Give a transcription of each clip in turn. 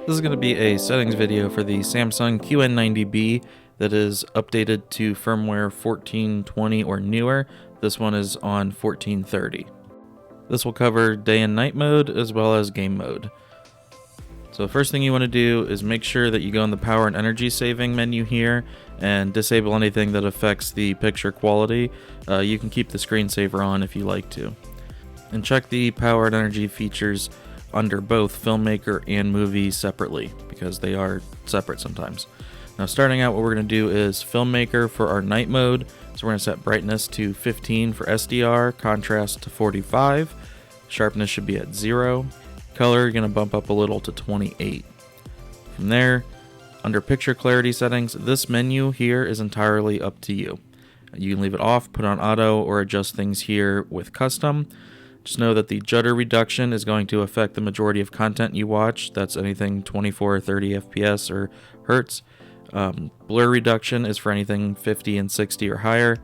This is going to be a settings video for the Samsung QN90B that is updated to firmware 1420 or newer. This one is on 1430. This will cover day and night mode as well as game mode. So the first thing you want to do is make sure that you go in the power and energy saving menu here and disable anything that affects the picture quality. You can keep the screensaver on if you like to. And check the power and energy features under both Filmmaker and Movie separately, because they are separate sometimes. Now starting out, what we're going to do is Filmmaker for our night mode. So we're going to set brightness to 15 for SDR, contrast to 45, sharpness should be at 0, color you're going to bump up a little to 28. From there, under picture clarity settings, this menu here is entirely up to you. You can leave it off, put on auto, or adjust things here with custom. Just know that the judder reduction is going to affect the majority of content you watch. That's anything 24 or 30 FPS or hertz. Blur reduction is for anything 50 and 60 or higher.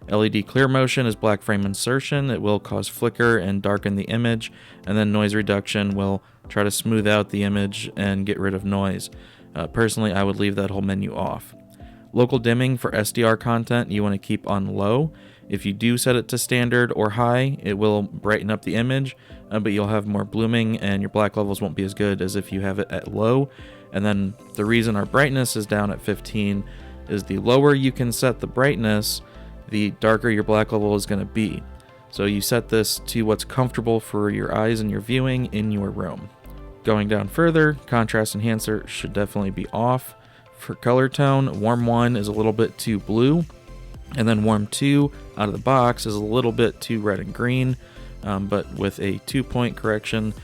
LED clear motion is black frame insertion. It will cause flicker and darken the image. And then noise reduction will try to smooth out the image and get rid of noise. Personally, I would leave that whole menu off. Local dimming for SDR content you want to keep on low. If you do set it to standard or high, it will brighten up the image, but you'll have more blooming and your black levels won't be as good as if you have it at low. And then the reason our brightness is down at 15 is the lower you can set the brightness, the darker your black level is going to be. So you set this to what's comfortable for your eyes and your viewing in your room. Going down further, contrast enhancer should definitely be off. For color tone, warm 1 is a little bit too blue, and then warm 2 out of the box is a little bit too red and green, but with a 2-point correction.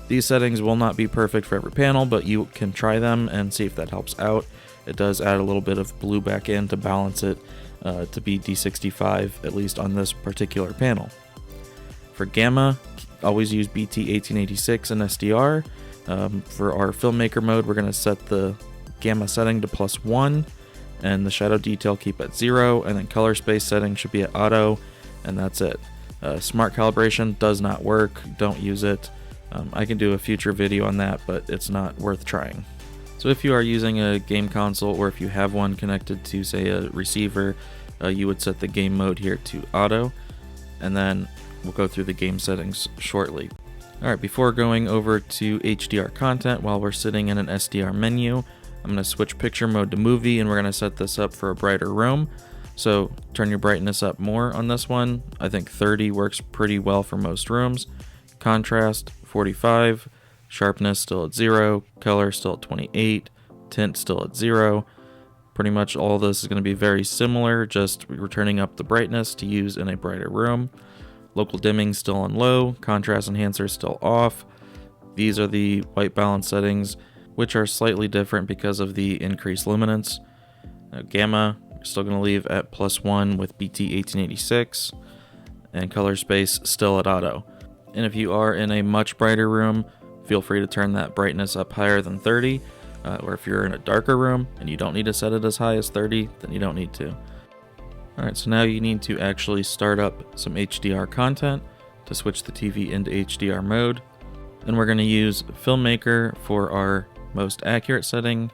These settings will not be perfect for every panel, but you can try them and see if that helps out. It does add a little bit of blue back in to balance it to be D65, at least on this particular panel. For gamma, always use BT1886 and SDR. For our filmmaker mode, we're going to set the gamma setting to +1, and the shadow detail keep at 0, and then color space setting should be at auto, and that's it. Smart calibration does not work, don't use it. I can do a future video on that, but it's not worth trying. So if you are using a game console, or if you have one connected to, say, a receiver, you would set the game mode here to auto, and then we'll go through the game settings shortly. Alright, before going over to HDR content, while we're sitting in an SDR menu, I'm going to switch picture mode to movie, and we're going to set this up for a brighter room. So turn your brightness up more on this one. I think 30 works pretty well for most rooms. Contrast 45, sharpness still at 0, color still at 28, tint still at 0. Pretty much all this is going to be very similar, just returning up the brightness to use in a brighter room. Local dimming still on low, contrast enhancer still off. These are the white balance settings, which are slightly different because of the increased luminance. Now, gamma, we're still going to leave at +1 with BT1886, and color space still at auto. And if you are in a much brighter room, feel free to turn that brightness up higher than 30, or if you're in a darker room and you don't need to set it as high as 30, then you don't need to. Alright, so now you need to actually start up some HDR content to switch the TV into HDR mode. And we're going to use Filmmaker for our most accurate setting,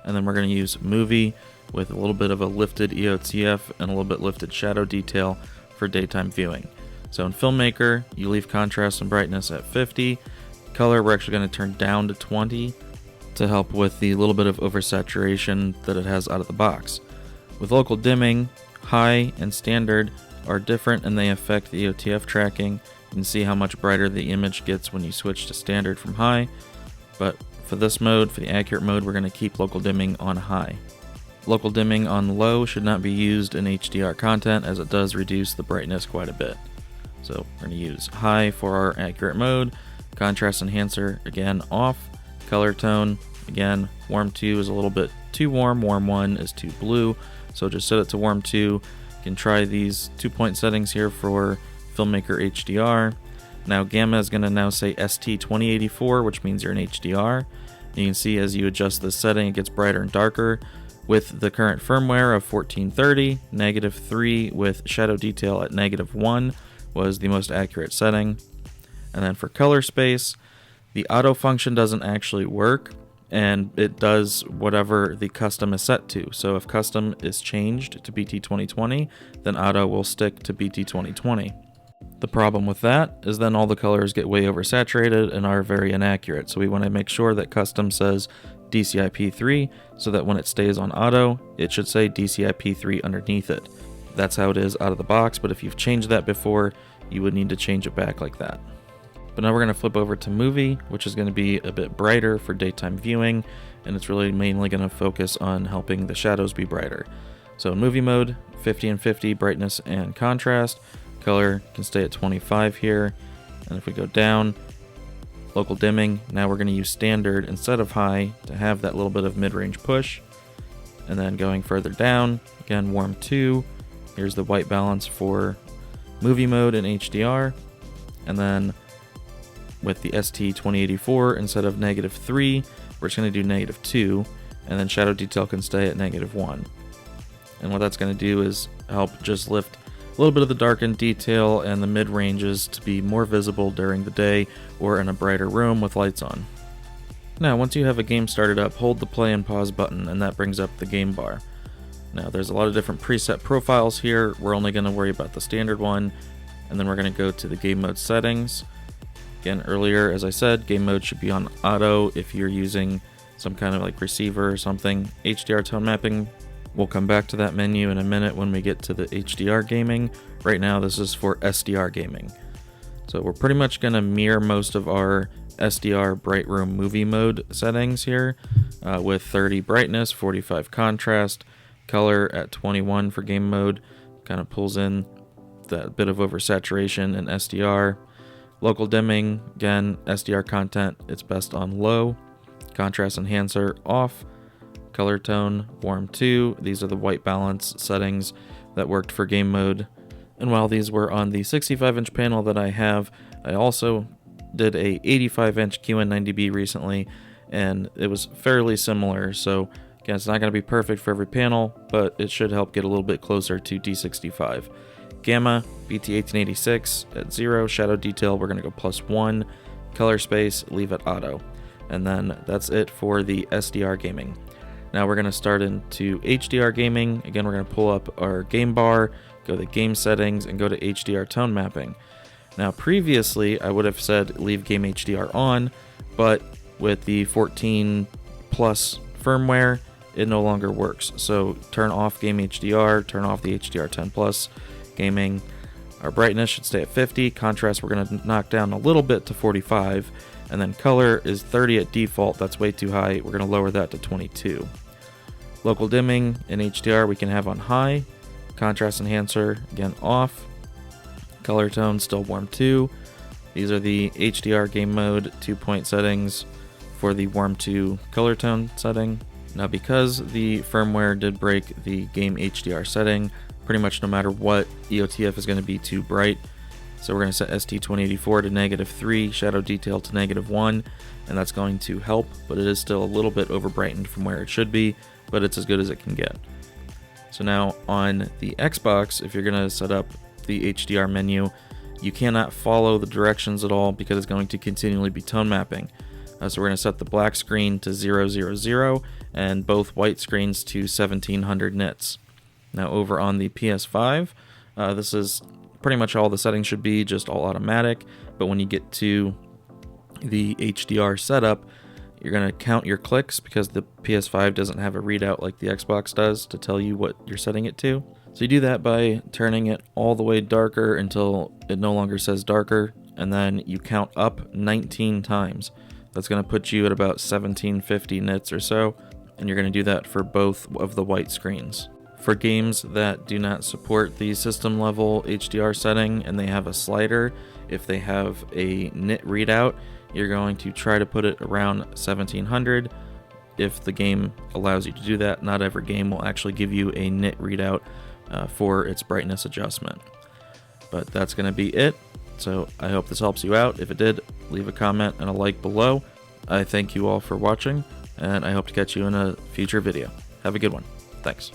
and then we're going to use Movie with a little bit of a lifted EOTF and a little bit lifted shadow detail for daytime viewing. So in Filmmaker, you leave contrast and brightness at 50. Color, we're actually going to turn down to 20 to help with the little bit of oversaturation that it has out of the box. With local dimming, high and standard are different and they affect the EOTF tracking. You can see how much brighter the image gets when you switch to standard from high, but for this mode, for the accurate mode, we're going to keep local dimming on high. Local dimming on low should not be used in HDR content, as it does reduce the brightness quite a bit. So we're going to use high for our accurate mode. Contrast enhancer, again, off. Color tone, again, warm 2 is a little bit too warm. Warm 1 is too blue. So just set it to warm 2. You can try these 2-point settings here for Filmmaker HDR. Now gamma is going to now say ST2084, which means you're in HDR. You can see as you adjust this setting, it gets brighter and darker. With the current firmware of 1430, -3 with shadow detail at -1 was the most accurate setting. And then for color space, the auto function doesn't actually work. and it does whatever the custom is set to. So if custom is changed to BT2020, then auto will stick to BT2020. The problem with that is then all the colors get way oversaturated and are very inaccurate. So we want to make sure that custom says DCI-P3 so that when it stays on auto, it should say DCI-P3 underneath it. That's how it is out of the box, but if you've changed that before, you would need to change it back like that. But now we're going to flip over to movie, which is going to be a bit brighter for daytime viewing, and it's really mainly going to focus on helping the shadows be brighter. So in movie mode, 50 and 50 brightness and contrast. Color can stay at 25 here, and if we go down, local dimming, now we're going to use standard instead of high to have that little bit of mid-range push. And then going further down, again warm 2, here's the white balance for movie mode in HDR, and then with the ST2084, instead of -3, we're just going to do -2, and then shadow detail can stay at -1. And what that's going to do is help just lift a little bit of the darkened detail and the mid-ranges to be more visible during the day or in a brighter room with lights on. Now, once you have a game started up, hold the play and pause button, and that brings up the game bar. Now, there's a lot of different preset profiles here. We're only going to worry about the standard one, and then we're going to go to the game mode settings. Again, earlier, as I said, game mode should be on auto if you're using some kind of like receiver or something. HDR tone mapping, we'll come back to that menu in a minute when we get to the HDR gaming. Right now, this is for SDR gaming. So we're pretty much going to mirror most of our SDR bright room movie mode settings here with 30 brightness, 45 contrast, color at 21 for game mode. Kind of pulls in that bit of oversaturation in SDR. Local dimming, again, SDR content, it's best on low. Contrast enhancer off. Color tone, warm 2. These are the white balance settings that worked for game mode. And while these were on the 65-inch panel that I have, I also did a 85-inch QN90B recently, and it was fairly similar. So again, it's not going to be perfect for every panel, but it should help get a little bit closer to D65. Gamma, BT1886 at 0. Shadow detail, we're going to go +1. Color space, leave it auto. And then that's it for the SDR gaming. Now we're going to start into HDR gaming. Again, we're going to pull up our game bar, go to game settings, and go to HDR tone mapping. Now previously, I would have said leave game HDR on, but with the 14 plus firmware, it no longer works. So turn off game HDR, turn off the HDR 10 plus gaming. Our brightness should stay at 50. Contrast, we're going to knock down a little bit to 45. And then color is 30 at default. That's way too high. We're going to lower that to 22. Local dimming in HDR we can have on high. Contrast enhancer, again, off. Color tone still warm 2. These are the HDR game mode 2-point settings for the warm 2 color tone setting. Now because the firmware did break the game HDR setting, pretty much no matter what, EOTF is going to be too bright. So we're going to set ST2084 to -3, shadow detail to -1, and that's going to help, but it is still a little bit over brightened from where it should be, but it's as good as it can get. So now on the Xbox, if you're going to set up the HDR menu, you cannot follow the directions at all because it's going to continually be tone mapping. So we're going to set the black screen to 000 and both white screens to 1700 nits. Now over on the PS5, this is pretty much all the settings should be, just all automatic, but when you get to the HDR setup, you're going to count your clicks because the PS5 doesn't have a readout like the Xbox does to tell you what you're setting it to. So you do that by turning it all the way darker until it no longer says darker, and then you count up 19 times. That's going to put you at about 1750 nits or so, and you're going to do that for both of the white screens. For games that do not support the system level HDR setting and they have a slider, if they have a nit readout, you're going to try to put it around 1700. If the game allows you to do that, not every game will actually give you a nit readout for its brightness adjustment. But that's going to be it. So I hope this helps you out. If it did, leave a comment and a like below. I thank you all for watching, and I hope to catch you in a future video. Have a good one. Thanks.